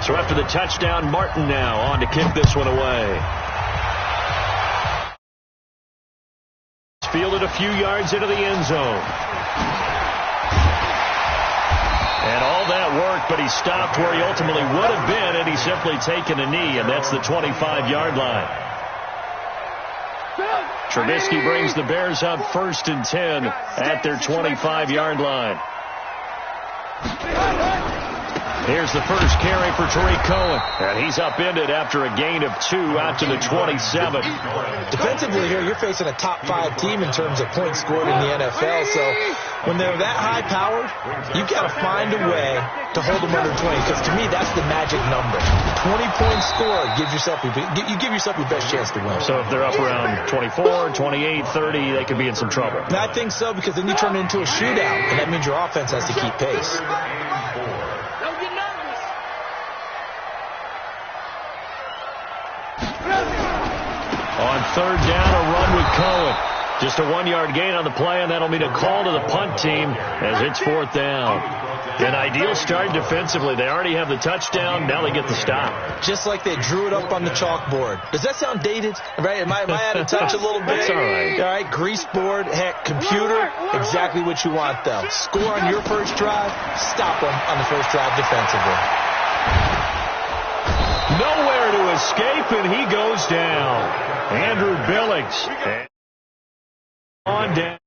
So after the touchdown, Martin now on to kick this one away. Fielded a few yards into the end zone. And all that work, but he stopped where he ultimately would have been, and he's simply taken a knee, and that's the 25-yard line. Trubisky brings the Bears up 1st and 10 at their 25-yard line. Here's the first carry for Tariq Cohen. And he's upended after a gain of 2 out to the 27. Defensively here, you're facing a top 5 team in terms of points scored in the NFL. So when they're that high-powered, you've got to find a way to hold them under 20. Because to me, that's the magic number. 20-point score, you give yourself your best chance to win. So if they're up around 24, 28, 30, they could be in some trouble. And I think so, because then you turn it into a shootout, and that means your offense has to keep pace. On 3rd down, a run with Cohen. Just a 1-yard gain on the play, and that'll mean a call to the punt team as it's 4th down. An ideal start defensively. They already have the touchdown. Now they get the stop. Just like they drew it up on the chalkboard. Does that sound dated? Right? Am I out of touch a little bit? That's all right. All right, grease board, heck, computer, exactly what you want, though. Score on your first drive, stop them on the first drive defensively. Nowhere to escape, and he goes down. Andrew Billings on down.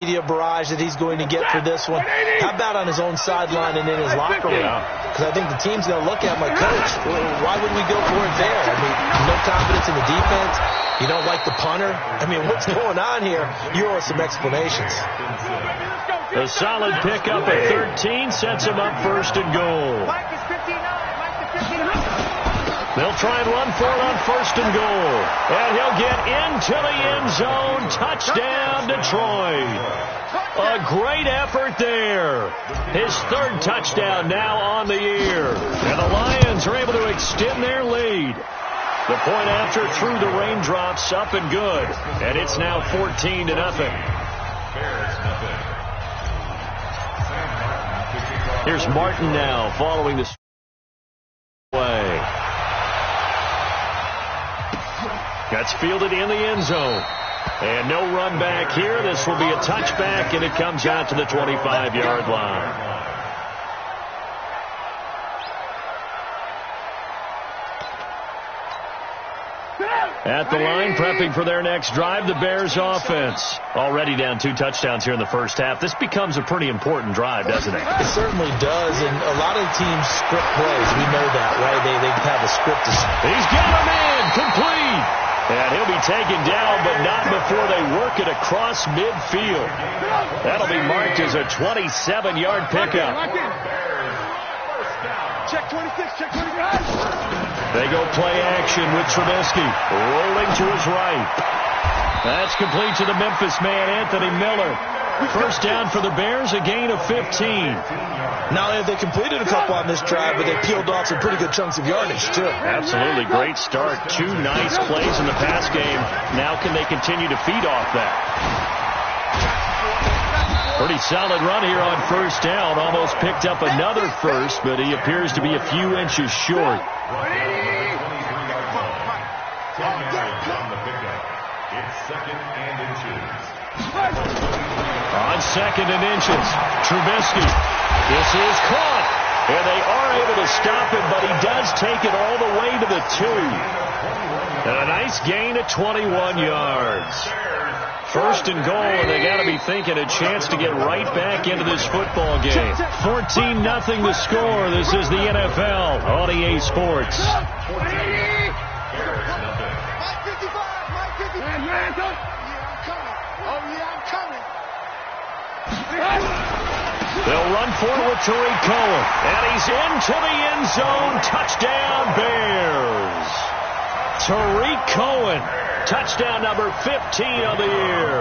Media barrage that he's going to get for this one. How about on his own sideline and in his locker room? Because I think the team's going to look at him like, Coach, why would we go for it there? I mean, no confidence in the defense. You don't like the punter. I mean, what's going on here? You owe us some explanations. A solid pickup at 13 sets him up 1st and goal. They'll try and run for it on 1st and goal. And he'll get into the end zone. Touchdown, Detroit. A great effort there. His 3rd touchdown now on the year. And the Lions are able to extend their lead. The point after through the raindrops, up and good. And it's now 14-0. Here's Martin now following the way. That's fielded in the end zone. And no run back here. This will be a touchback, and it comes out to the 25-yard line. At the line, prepping for their next drive, the Bears offense. Already down 2 touchdowns here in the first half. This becomes a pretty important drive, doesn't it? It certainly does, and a lot of teams script plays. We know that, right? They have a script. He's got a man, complete. And he'll be taken down, but not before they work it across midfield. That'll be marked as a 27-yard pickup. Check 26, check 26. They go play action with Trubisky. Rolling to his right. That's complete to the Memphis man, Anthony Miller. First down for the Bears, a gain of 15. Now they completed a couple on this drive, but they peeled off some pretty good chunks of yardage, too. Absolutely. Great start. 2 nice plays in the pass game. Now can they continue to feed off that? Pretty solid run here on first down. Almost picked up another first, but he appears to be a few inches short. On 2nd and inches, Trubisky. This is caught, and they are able to stop him, but he does take it all the way to the 2. And a nice gain of 21 yards. First and goal, and they got to be thinking a chance to get right back into this football game. 14-0 the score. This is the NFL on EA Sports. They'll run for it with Tariq Cohen, and he's into the end zone. Touchdown, Bears. Tariq Cohen, touchdown number 15 of the year,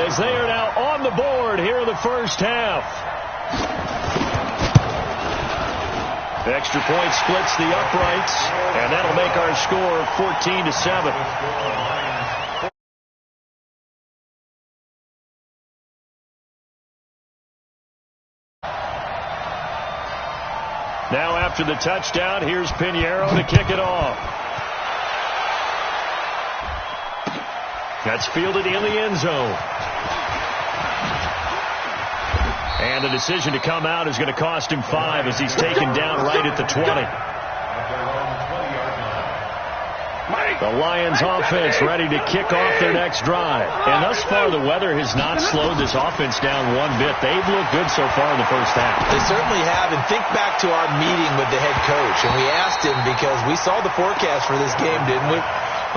as they are now on the board here in the first half. Extra point splits the uprights, and that'll make our score 14-7. Now after the touchdown, here's Pinheiro to kick it off. That's fielded in the end zone. And the decision to come out is going to cost him 5 as he's taken down right at the 20. The Lions offense ready to kick off their next drive. And thus far, the weather has not slowed this offense down one bit. They've looked good so far in the first half. They certainly have. And think back to our meeting with the head coach. And we asked him, because we saw the forecast for this game, didn't we?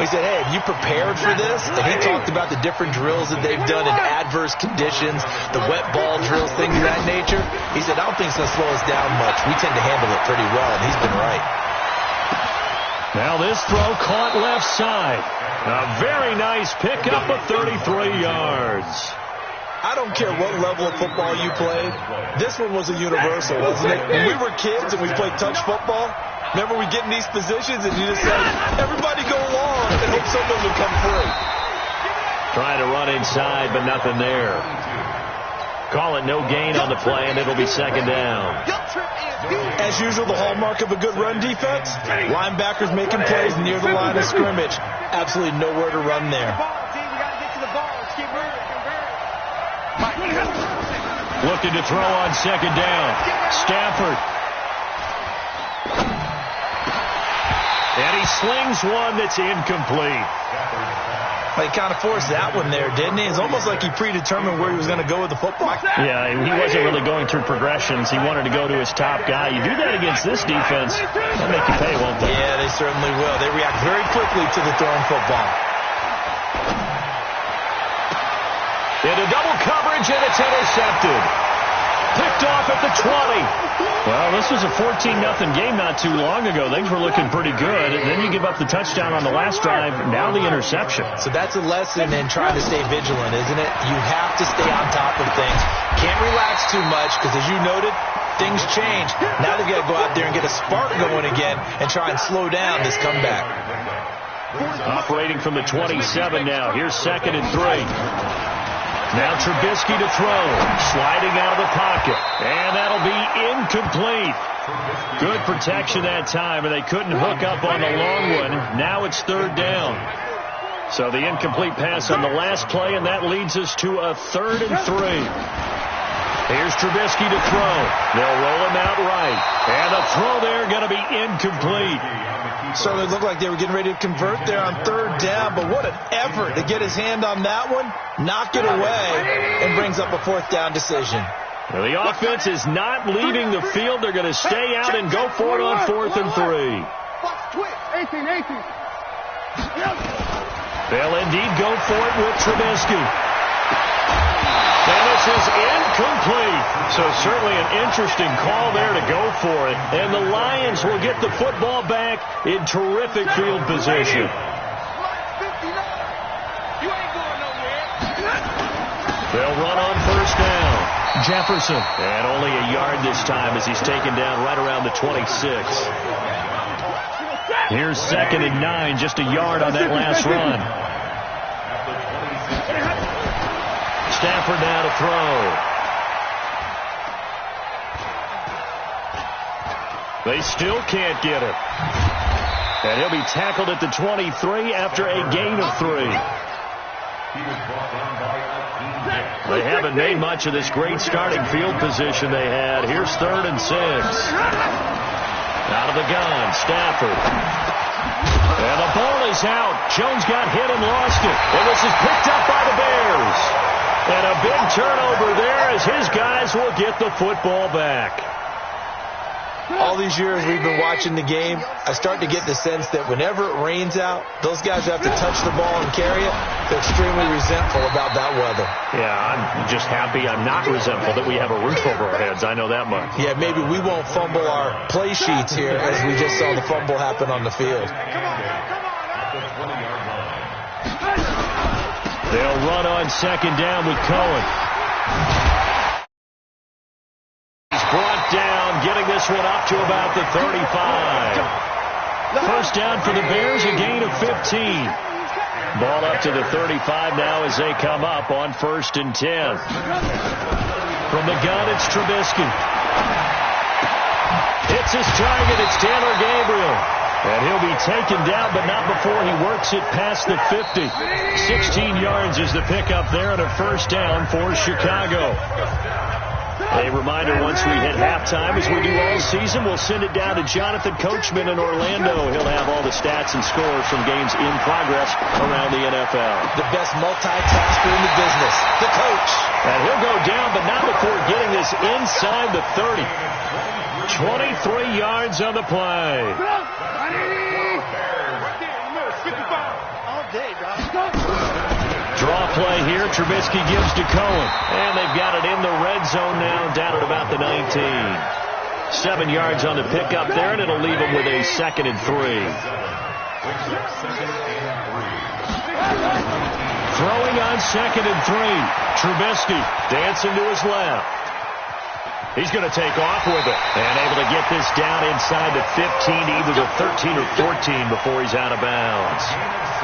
We said, hey, have you prepared for this? And he talked about the different drills that they've done in adverse conditions, the wet ball drills, things of that nature. He said, I don't think it's going to slow us down much. We tend to handle it pretty well, and he's been right. Now this throw caught left side. A very nice pickup of 33 yards. I don't care what level of football you played. This one was a universal, wasn't it? When we were kids and we played touch football, remember we get in these positions and you just say, everybody go along and hope someone will come free. Trying to run inside, but nothing there. Call it no gain on the play, and it'll be second down. As usual, the hallmark of a good run defense, linebackers making plays near the line of scrimmage. Absolutely nowhere to run there. Looking to throw on second down. Stafford. And he slings one that's incomplete. He kind of forced that one there, didn't he? It's almost like he predetermined where he was going to go with the football. Yeah, he wasn't really going through progressions. He wanted to go to his top guy. You do that against this defense, they'll make you pay, won't they? Yeah, they certainly will. They react very quickly to the thrown football. Into double coverage, and it's intercepted. Picked off at the 20. Well, this was a 14-0 game not too long ago. Things were looking pretty good. And then you give up the touchdown on the last drive. Now the interception. So that's a lesson in trying to stay vigilant, isn't it? You have to stay on top of things. Can't relax too much because, as you noted, things change. Now they've got to go out there and get a spark going again and try and slow down this comeback. Operating from the 27 now. Here's 2nd and 3. Now Trubisky to throw, sliding out of the pocket, and that'll be incomplete. Good protection that time, and they couldn't hook up on the long one. Now it's 3rd down. So the incomplete pass on the last play, and that leads us to a 3rd and 3. Here's Trubisky to throw. They'll roll him out right, and the throw there going to be incomplete. So it looked like they were getting ready to convert there on 3rd down, but what an effort to get his hand on that one, knock it away, and brings up a 4th down decision. Well, the offense is not leaving the field. They're going to stay out and go for it on 4th and 3. They'll indeed go for it with Trubisky. And this is incomplete. So certainly an interesting call there to go for it. And the Lions will get the football back in terrific field position. They'll run on 1st down. Jefferson. And only a yard this time as he's taken down right around the 26. Here's 2nd and 9, just a yard on that last run. Stafford now to throw. They still can't get it. And he'll be tackled at the 23 after a gain of 3. They haven't made much of this great starting field position they had. Here's 3rd and 6. Out of the gun, Stafford. And the ball is out. Jones got hit and lost it. And this is picked up by the Bears. And a big turnover there as his guys will get the football back. All these years we've been watching the game, I start to get the sense that whenever it rains out, those guys have to touch the ball and carry it. They're extremely resentful about that weather. Yeah, I'm just happy I'm not resentful that we have a roof over our heads. I know that much. Yeah, maybe we won't fumble our play sheets here as we just saw the fumble happen on the field. They'll run on 2nd down with Cohen. He's brought down, getting this this one up to about the 35. First down for the Bears, a gain of 15. Ball up to the 35 now as they come up on 1st and 10. From the gun, it's Trubisky. It's his target. It's Taylor Gabriel. And he'll be taken down, but not before he works it past the 50. 16 yards is the pickup there and a first down for Chicago. A reminder, once we hit halftime, as we do all season, we'll send it down to Jonathan Coachman in Orlando. He'll have all the stats and scores from games in progress around the NFL. The best multitasker in the business, the coach. And he'll go down, but not before getting this inside the 30. 23 yards on the play. Draw play here. Trubisky gives to Cohen. And they've got it in the red zone now, down at about the 19. 7 yards on the pickup there, and it'll leave them with a 2nd and 3. Throwing on 2nd and 3. Trubisky dancing to his left. He's going to take off with it and able to get this down inside the 15, either the 13 or 14 before he's out of bounds.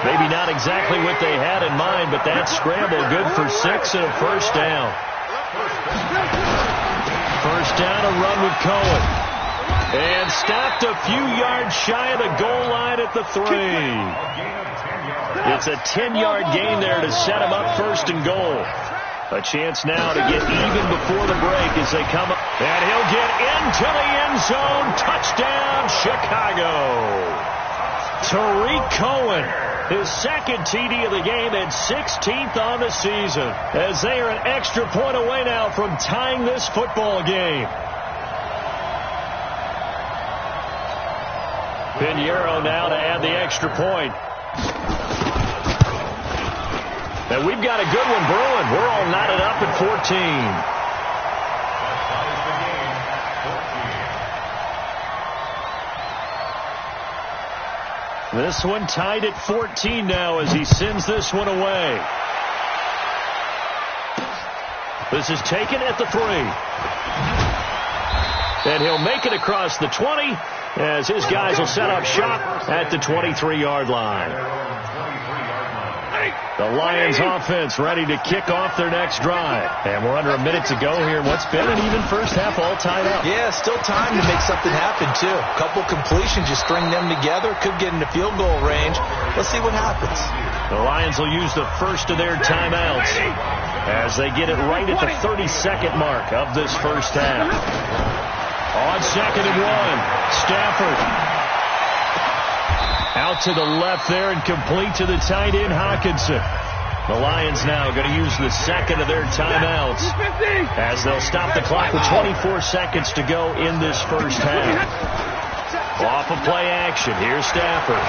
Maybe not exactly what they had in mind, but that scramble good for 6 and a first down. First down, a run with Cohen. And stopped a few yards shy of the goal line at the 3. It's a 10-yard gain there to set him up 1st and goal. A chance now to get even before the break as they come up. And he'll get into the end zone. Touchdown, Chicago. Tariq Cohen, his 2nd TD of the game and 16th on the season, as they are an extra point away now from tying this football game. Pinheiro now to add the extra point. And we've got a good one brewing. We're all knotted up at 14. This one tied at 14 now as he sends this one away. This is taken at the 3. And he'll make it across the 20 as his guys will set up shop at the 23-yard line. The Lions offense ready to kick off their next drive. And we're under a minute to go here. What's been an even first half, all tied up. Yeah, still time to make something happen, too. A couple completions, you string them together, could get into field goal range. Let's see what happens. The Lions will use the first of their timeouts as they get it right at the 32nd mark of this first half. On 2nd and 1, Stafford. Out to the left there and complete to the tight end, Hawkinson. The Lions now going to use the 2nd of their timeouts as they'll stop the clock with 24 seconds to go in this first half. Off of play action, here's Stafford.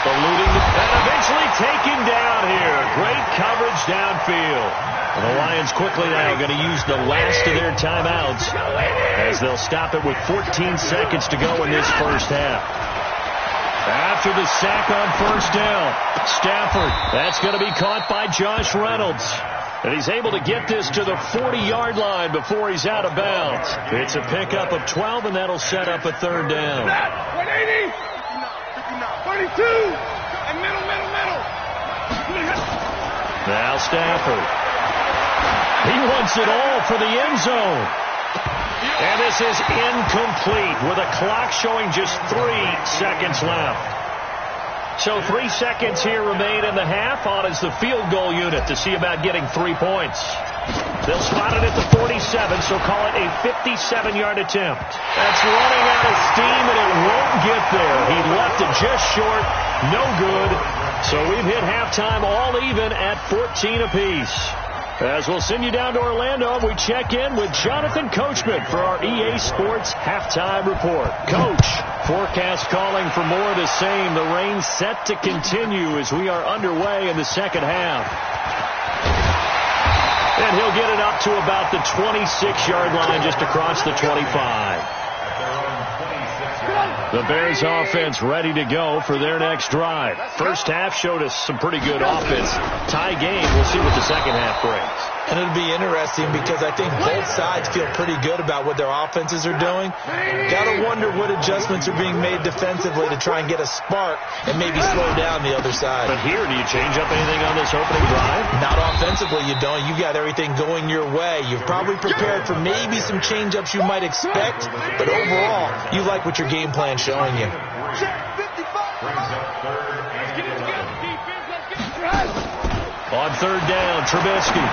Eluding and eventually taken down here. Great coverage downfield. And the Lions quickly now going to use the last of their timeouts as they'll stop it with 14 seconds to go in this first half. After the sack on first down, Stafford, that's going to be caught by Josh Reynolds. And he's able to get this to the 40-yard line before he's out of bounds. It's a pickup of 12, and that'll set up a 3rd down. 180. 32. And middle. Now Stafford. He wants it all for the end zone. And this is incomplete with a clock showing just 3 seconds left. So 3 seconds here remain in the half. On is the field goal unit to see about getting 3 points. They'll spot it at the 47, so call it a 57-yard attempt. That's running out of steam, and it won't get there. He left it just short. No good. So we've hit halftime all even at 14 apiece. As we'll send you down to Orlando, we check in with Jonathan Coachman for our EA Sports Halftime Report. Coach, forecast calling for more of the same. The rain set to continue as we are underway in the second half. And he'll get it up to about the 26-yard line just across the 25. The Bears offense ready to go for their next drive. First half showed us some pretty good offense. Tie game. We'll see what the second half brings. And it'll be interesting because I think both sides feel pretty good about what their offenses are doing. Got to wonder what adjustments are being made defensively to try and get a spark and maybe slow down the other side. But here, do you change up anything on this opening drive? Not offensively, you don't. You got everything going your way. You've probably prepared for maybe some change-ups you might expect, but overall, you like what your game plan's showing you. On third down, Trubisky.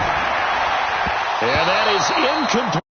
And that is incomplete.